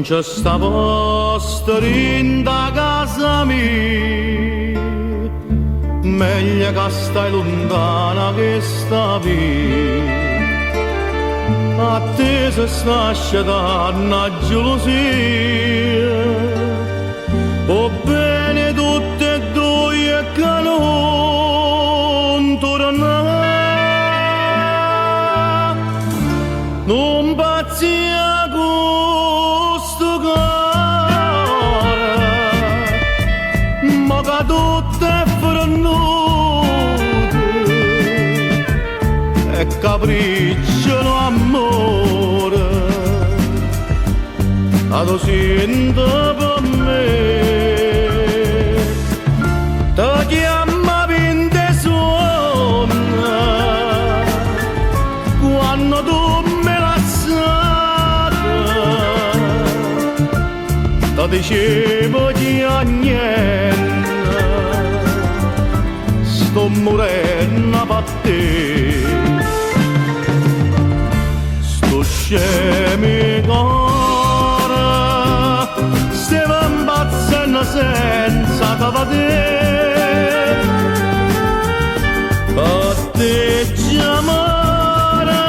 c'è sta posto in da casa mia, meglio che stai lontana che sta via. A te se sta asciutando una gelosia, va bene tutte e due che non tornare. Non pazzia questo cuore, ma che tutto è frennuto e capricciano amore, a tu sento per me. Ti chiama vinte sonno quando tu dicevo di niente, sto morendo per te. Sto scemi cuore, stiamo impazzendo senza te vedere. Per te chiamare,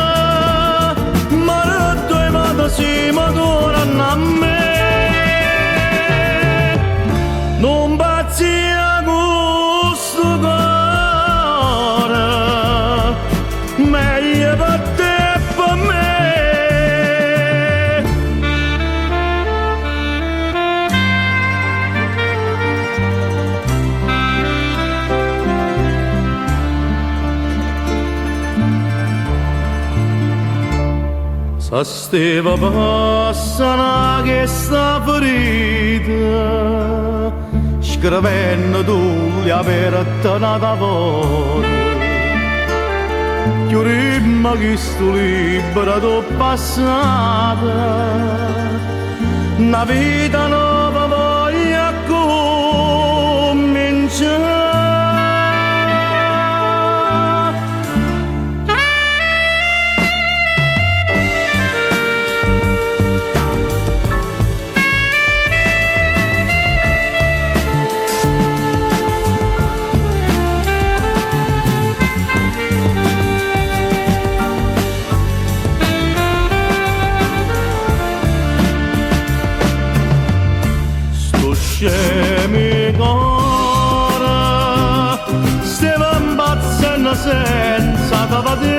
ma non tu hai mai si ma tornano a me. Non pazzia questo cuore, meglio per te e per me. Se stava passando questa ferita, scrivendo tu li aperta nata voce, chiurimma che sto libero t'ho passata, una vita nuova voglio cominciare. Scemi cuore, stiamo impazzendo senza te vedere.